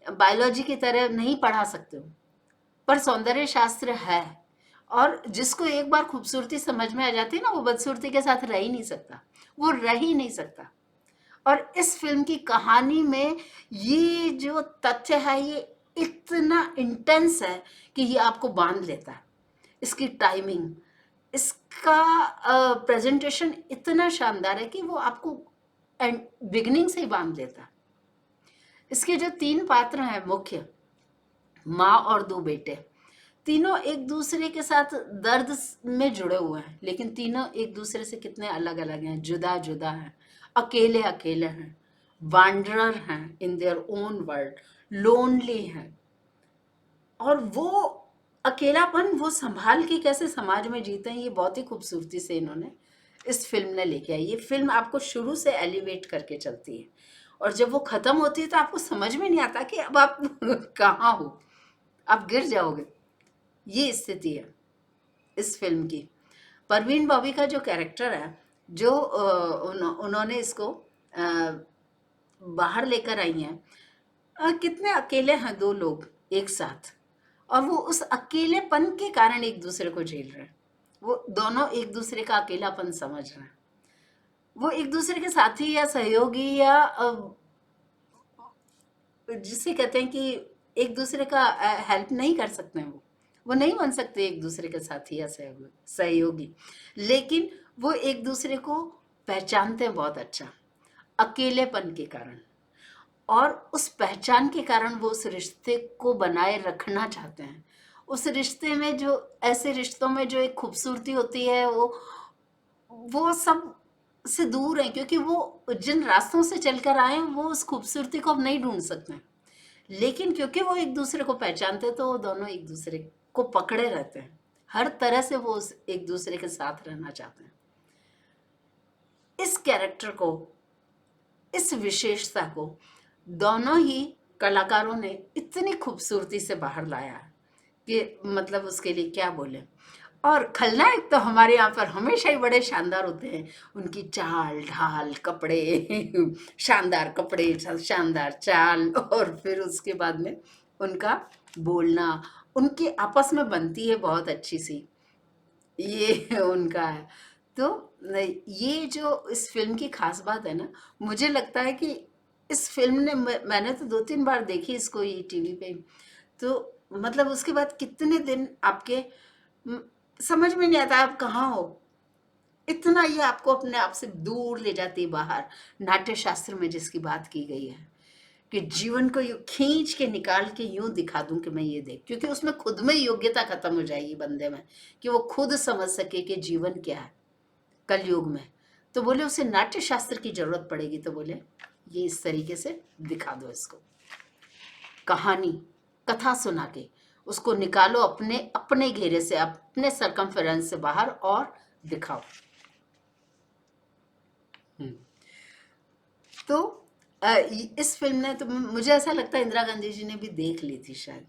बायोलॉजी की तरह नहीं पढ़ा सकते हो, पर सौंदर्य शास्त्र है। और जिसको एक बार खूबसूरती समझ में आ जाती है ना, वो बदसूरती के साथ रह ही नहीं सकता, वो रह ही नहीं सकता। और इस फिल्म की कहानी में ये जो तथ्य है, ये इतना इंटेंस है कि ये आपको बांध लेता है। इसकी टाइमिंग, इसका प्रेजेंटेशन इतना शानदार है कि वो आपको बिगिनिंग से ही बांध लेता है। इसके जो 3 पात्र हैं मुख्य, माँ और 2 बेटे, तीनों एक दूसरे के साथ दर्द में जुड़े हुए हैं, लेकिन तीनों एक दूसरे से कितने अलग अलग हैं, जुदा जुदा हैं, अकेले अकेले हैं, वांडरर हैं in their own world, lonely हैं। और वो अकेलापन वो संभाल के कैसे समाज में जीते हैं, ये बहुत ही खूबसूरती से इन्होंने इस फिल्म ने लेके आई। ये फिल्म आपको शुरू से एलिवेट करके चलती है, और जब वो खत्म होती है तो आपको समझ में नहीं आता कि अब आप कहाँ हो, आप गिर जाओगे। ये स्थिति है इस फिल्म की। परवीन बॉबी का जो कैरेक्टर है, जो उन्होंने इसको बाहर लेकर आई हैं, कितने अकेले हैं 2 लोग एक साथ, और वो उस अकेलेपन के कारण एक दूसरे को झेल रहे हैं। वो दोनों एक दूसरे का अकेलापन समझ रहे हैं। वो एक दूसरे के साथी या सहयोगी या जिसे कहते हैं कि एक दूसरे का हेल्प नहीं कर सकते हैं। वो नहीं बन सकते एक दूसरे के साथी या सहयोगी, लेकिन वो एक दूसरे को पहचानते हैं बहुत अच्छा, अकेलेपन के कारण। और उस पहचान के कारण वो उस रिश्ते को बनाए रखना चाहते हैं। उस रिश्ते में जो, ऐसे रिश्तों में जो एक खूबसूरती होती है, वो सब से दूर है, क्योंकि वो जिन रास्तों से चलकर आए हैं वो उस खूबसूरती को अब नहीं ढूंढ सकते हैं। लेकिन क्योंकि वो एक दूसरे को पहचानते हैं, तो वो दोनों एक दूसरे को पकड़े रहते हैं। हर तरह से वो एक दूसरे के साथ रहना चाहते हैं। इस कैरेक्टर को, इस विशेषता को दोनों ही कलाकारों ने इतनी खूबसूरती से बाहर लाया है कि मतलब उसके लिए क्या बोले। और खलनायक तो हमारे यहाँ पर हमेशा ही बड़े शानदार होते हैं। उनकी चाल ढाल, कपड़े शानदार कपड़े, शानदार चाल, और फिर उसके बाद में उनका बोलना, उनकी आपस में बनती है बहुत अच्छी सी, ये उनका है। तो ये जो इस फिल्म की खास बात है ना, मुझे लगता है कि इस फिल्म ने, मैंने तो 2-3 बार देखी इसको ये टीवी पे, तो मतलब उसके बाद कितने दिन आपके म, समझ में नहीं आता आप कहाँ हो। इतना ये आपको अपने आप से दूर ले जाती है बाहर। नाट्य शास्त्र में जिसकी बात की गई है कि जीवन को यूं खींच के निकाल के यूं दिखा दूं कि मैं ये देख, क्योंकि उसमें खुद में योग्यता खत्म हो जाएगी बंदे में, कि वो खुद समझ सके कि जीवन क्या है कलयुग में। तो बोले उसे नाट्य शास्त्र की जरूरत पड़ेगी, तो बोले ये इस तरीके से दिखा दो इसको, कहानी, कथा सुना के उसको निकालो अपने अपने घेरे से, अपने सरकमफेरेंस से बाहर, और दिखाओ। हम्म। तो इस फिल्म ने, तो मुझे ऐसा लगता है इंदिरा गांधी जी ने भी देख ली थी शायद,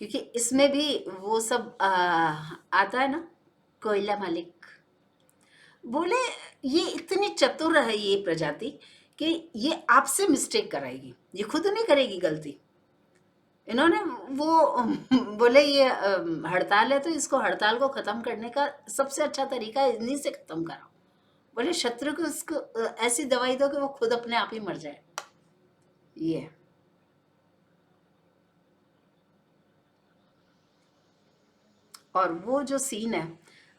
क्योंकि इसमें भी वो सब आता है ना, कोयला मालिक बोले ये इतनी चतुर है ये प्रजाति कि ये आपसे मिस्टेक कराएगी, ये खुद नहीं करेगी गलती। इन्होंने वो बोले ये हड़ताल है तो इसको, हड़ताल को खत्म करने का सबसे अच्छा तरीका है इन्हीं से खत्म कराओ। बोले शत्रु को उसको ऐसी दवाई दो कि वो खुद अपने आप ही मर जाए। ये और वो जो सीन है,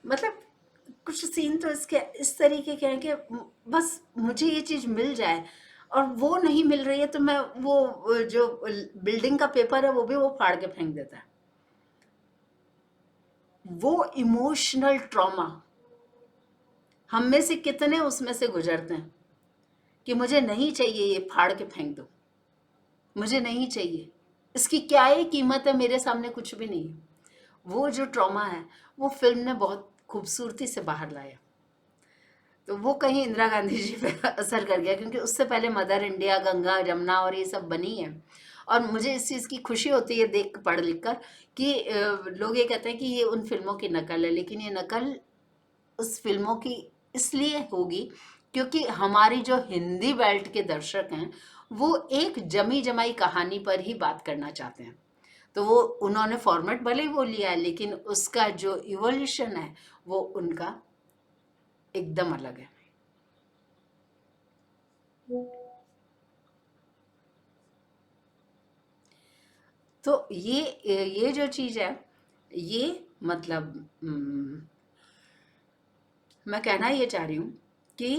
मतलब कुछ सीन तो इसके इस तरीके के हैं कि बस मुझे ये चीज़ मिल जाए, और वो नहीं मिल रही है तो मैं वो जो बिल्डिंग का पेपर है वो भी वो फाड़ के फेंक देता है। वो इमोशनल ट्रॉमा हम में से कितने उसमें से गुजरते हैं कि मुझे नहीं चाहिए, ये फाड़ के फेंक दो, मुझे नहीं चाहिए, इसकी क्या ही कीमत है, मेरे सामने कुछ भी नहीं है। वो जो ट्रॉमा है वो फिल्म ने बहुत खूबसूरती से बाहर लाया। तो वो कहीं इंदिरा गांधी जी पे असर कर गया, क्योंकि उससे पहले मदर इंडिया, गंगा जमुना और ये सब बनी है। और मुझे इस चीज़ की खुशी होती है देख पढ़ लिख कर कि लोग ये कहते हैं कि ये उन फिल्मों की नकल है, लेकिन ये नकल उस फिल्मों की इसलिए होगी क्योंकि हमारी जो हिंदी बेल्ट के दर्शक हैं वो एक जमी जमाई कहानी पर ही बात करना चाहते हैं। तो वो उन्होंने फॉर्मेट भले ही वो लिया है, लेकिन उसका जो इवोल्यूशन है वो उनका एकदम अलग है। तो ये जो चीज़ है, ये मतलब मैं कहना ये चाह रही हूँ कि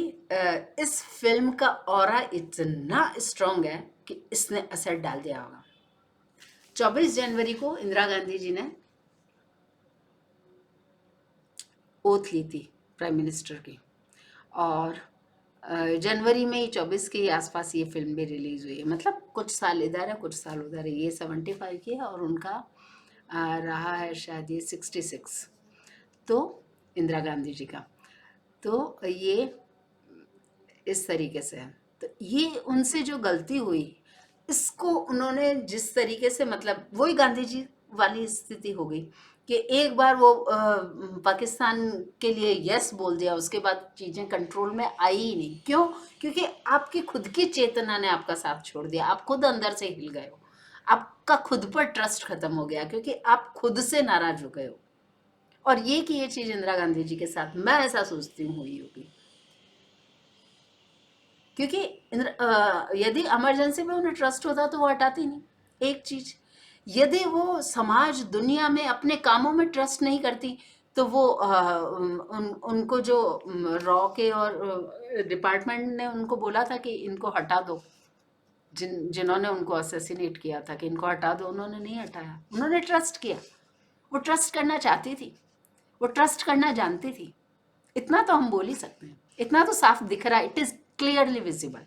इस फिल्म का ऑरा इतना स्ट्रांग है कि इसने असर डाल दिया होगा। 24 जनवरी को इंदिरा गांधी जी ने ओथ ली थी प्राइम मिनिस्टर की, और जनवरी में ही 24 के आसपास ये फिल्म भी रिलीज हुई है। मतलब कुछ साल इधर है कुछ साल उधर है। ये 75 की है और उनका रहा है शायद ये 66, तो इंदिरा गांधी जी का। तो ये इस तरीके से है। तो ये उनसे जो गलती हुई, इसको उन्होंने जिस तरीके से, मतलब वही गांधी जी वाली स्थिति हो गई कि एक बार वो पाकिस्तान के लिए यस बोल दिया, उसके बाद चीज़ें कंट्रोल में आई ही नहीं। क्यों? क्योंकि आपकी खुद की चेतना ने आपका साथ छोड़ दिया, आप खुद अंदर से हिल गए हो, आपका खुद पर ट्रस्ट खत्म हो गया क्योंकि आप खुद से नाराज हो गए हो। और ये चीज़ इंदिरा गांधी जी के साथ मैं ऐसा सोचती हूँ हुई होगी, क्योंकि यदि इमरजेंसी में उन्हें ट्रस्ट होता तो वो हटाती नहीं एक चीज। यदि वो समाज दुनिया में अपने कामों में ट्रस्ट नहीं करती तो वो उनको जो रॉ के और डिपार्टमेंट ने उनको बोला था कि इनको हटा दो, जिन्होंने उनको असैसिनेट किया था कि इनको हटा दो, उन्होंने नहीं हटाया, उन्होंने ट्रस्ट किया। वो ट्रस्ट करना चाहती थी, वो ट्रस्ट करना जानती थी। इतना तो हम बोल ही सकते हैं, इतना तो साफ दिख रहा है, इट इज क्लियरली विजिबल।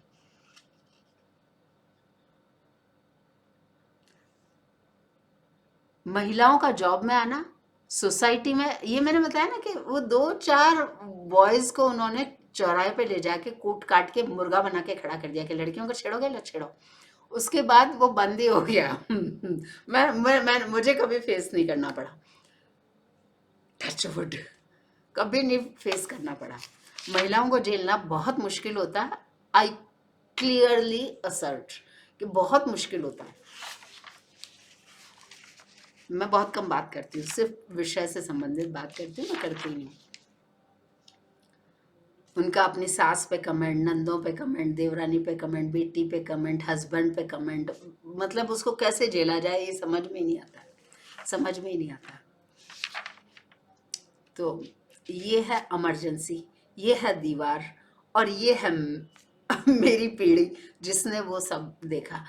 महिलाओं का जॉब में आना, सोसाइटी में, ये मैंने बताया ना कि वो 2-4 बॉयज को उन्होंने चौराहे पे ले जाके कूट काट के मुर्गा बना के खड़ा कर दिया कि लड़कियों को छेड़ोगे, लो छेड़ो। उसके बाद वो बंद ही हो गया। मैं मुझे कभी फेस नहीं करना पड़ा, टच वुड, कभी नहीं फेस करना पड़ा। महिलाओं को झेलना बहुत मुश्किल होता है। आई क्लियरली असर्ट कि बहुत मुश्किल होता है। मैं बहुत कम बात करती हूँ, सिर्फ विषय से संबंधित बात करती हूँ, मैं करती ही नहीं। उनका अपनी सास पे कमेंट, नंदों पे कमेंट, देवरानी पे कमेंट, बेटी पे कमेंट, हस्बैंड पे कमेंट, मतलब उसको कैसे झेला जाए ये समझ में ही नहीं आता, समझ में ही नहीं आता। तो ये है इमरजेंसी, ये है दीवार, और ये है मेरी पीढ़ी जिसने वो सब देखा।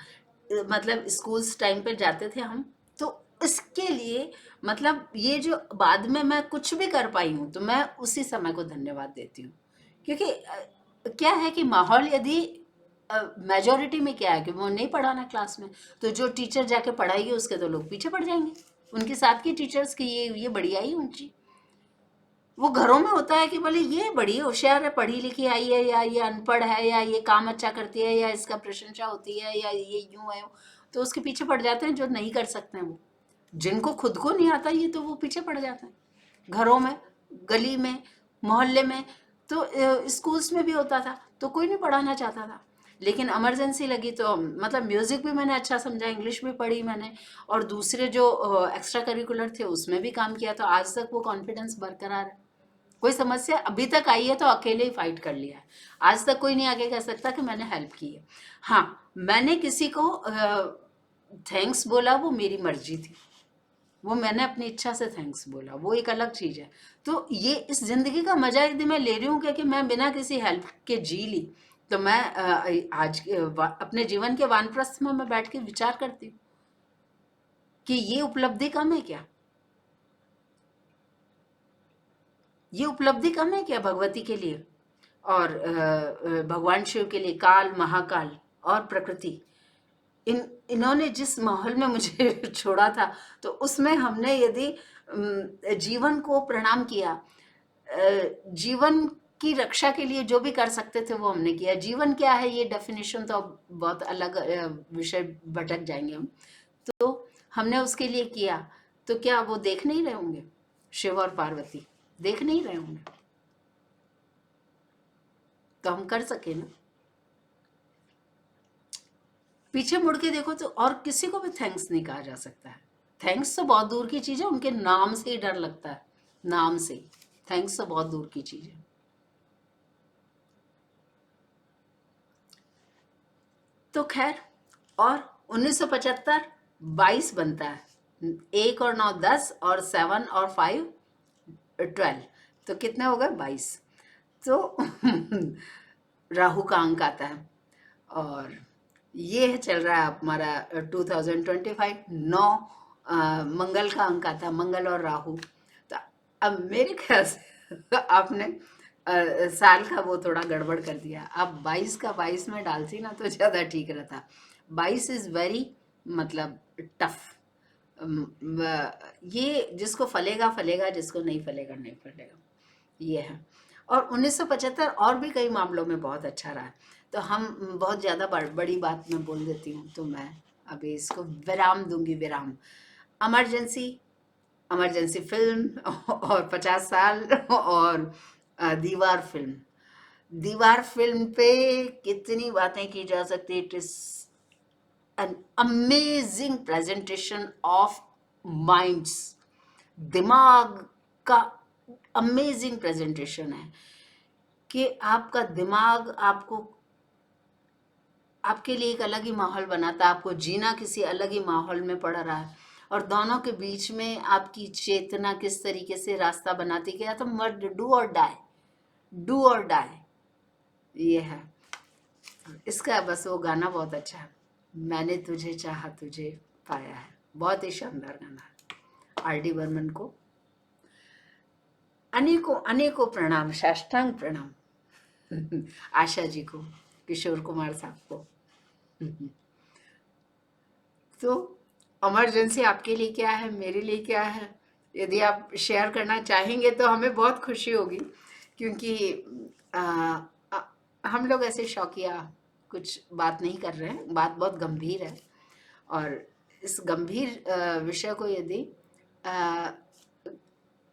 मतलब स्कूल्स टाइम पे जाते थे हम, तो इसके लिए मतलब ये जो बाद में मैं कुछ भी कर पाई हूँ तो मैं उसी समय को धन्यवाद देती हूँ। क्योंकि क्या है कि माहौल यदि मेजोरिटी में क्या है कि वो नहीं पढ़ाना क्लास में, तो जो टीचर जाके पढ़ाएगी उसके तो लोग पीछे पड़ जाएंगे, उनके साथ की टीचर्स की ये बढ़िया ही ऊंची। वो घरों में होता है कि बोले ये बड़ी होशियार है, पढ़ी लिखी आई है, या ये अनपढ़ है, या ये काम अच्छा करती है, या इसका प्रशंसा होती है, या ये यूं है, तो उसके पीछे पड़ जाते हैं जो नहीं कर सकते हैं। वो जिनको खुद को नहीं आता ये, तो वो पीछे पड़ जाते हैं घरों में, गली में, मोहल्ले में। तो स्कूल्स में भी होता था, तो कोई नहीं पढ़ाना चाहता था। लेकिन इमरजेंसी लगी तो मतलब म्यूजिक भी मैंने अच्छा समझा, इंग्लिश भी पढ़ी मैंने, और दूसरे जो एक्स्ट्रा करिकुलर थे उसमें भी काम किया, तो आज तक वो कॉन्फिडेंस बरकरार है। कोई समस्या अभी तक आई है तो अकेले ही फाइट कर लिया है। आज तक कोई नहीं आगे कह सकता कि मैंने हेल्प की है। हाँ, मैंने किसी को थैंक्स बोला, वो मेरी मर्जी थी, वो मैंने अपनी इच्छा से थैंक्स बोला, वो एक अलग चीज़ है। तो ये इस ज़िंदगी का मज़ा यदि मैं ले रही हूँ कि मैं बिना किसी हेल्प के जी ली, तो मैं आज अपने जीवन के वानप्रस्थ में मैं बैठ के विचार करती हूँ कि ये उपलब्धि कम है क्या? ये उपलब्धि कम है क्या भगवती के लिए और भगवान शिव के लिए? काल, महाकाल और प्रकृति, इन्होंने जिस माहौल में मुझे छोड़ा था, तो उसमें हमने यदि जीवन को प्रणाम किया, जीवन की रक्षा के लिए जो भी कर सकते थे वो हमने किया। जीवन क्या है ये डेफिनेशन तो अब बहुत अलग विषय भटक जाएंगे हम। तो हमने उसके लिए किया, तो क्या वो देख नहीं रहे होंगे? शिव और पार्वती देख नहीं रहे होंगे? तो हम कर सके ना। पीछे मुड़ के देखो तो और किसी को भी थैंक्स नहीं कहा जा सकता है। थैंक्स तो बहुत दूर की चीज है, उनके नाम से ही डर लगता है, नाम से ही। थैंक्स तो बहुत दूर की चीज है। तो खैर, और 1975 22 बनता है, 1 और 9 10 और 7 और 5 12, तो कितने हो गए? 22। तो राहु का अंक आता है और ये चल रहा है हमारा 2025। 9 मंगल का अंक आता है, मंगल और राहु। तो अब मेरे ख्याल से आपने साल का वो थोड़ा गड़बड़ कर दिया। अब 22 का 22 में डालती ना तो ज़्यादा ठीक रहता। 22 इज़ वेरी मतलब टफ। ये जिसको फलेगा फलेगा, जिसको नहीं फलेगा नहीं फलेगा, ये है। और 1975 और भी कई मामलों में बहुत अच्छा रहा है। तो हम बहुत ज़्यादा बड़ी बात मैं बोल देती हूँ, तो मैं अभी इसको विराम दूंगी, विराम। इमरजेंसी, इमरजेंसी फिल्म और 50 साल और दीवार फिल्म। दीवार फिल्म पे कितनी बातें की जा सकती। It is an amazing presentation of minds, दिमाग का अमेजिंग प्रेजेंटेशन है कि आपका दिमाग आपको, आपके लिए एक अलग ही माहौल बनाता है, आपको जीना किसी अलग ही माहौल में पड़ रहा है, और दोनों के बीच में आपकी चेतना किस तरीके से रास्ता बनाती है। तो मर्द डू और डाई, डू और डाई, ये है इसका। बस वो गाना बहुत अच्छा है, मैंने तुझे चाहा तुझे पाया है, बहुत ही शानदार गाना है। आर.डी. बर्मन को अनेकों अनेकों प्रणाम, साष्टांग प्रणाम। आशा जी को, किशोर कुमार साहब को। तो इमरजेंसी आपके लिए क्या है, मेरे लिए क्या है, यदि आप शेयर करना चाहेंगे तो हमें बहुत खुशी होगी, क्योंकि आ, आ, हम लोग ऐसे शौकिया कुछ बात नहीं कर रहे हैं, बात बहुत गंभीर है। और इस गंभीर विषय को यदि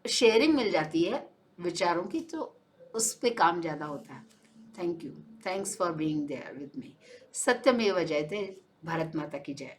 शेयरिंग मिल जाती है विचारों की, तो उस पे काम ज़्यादा होता है। Thank you, thanks for being there with me. सत्यमेव जयते। भारत माता की जय।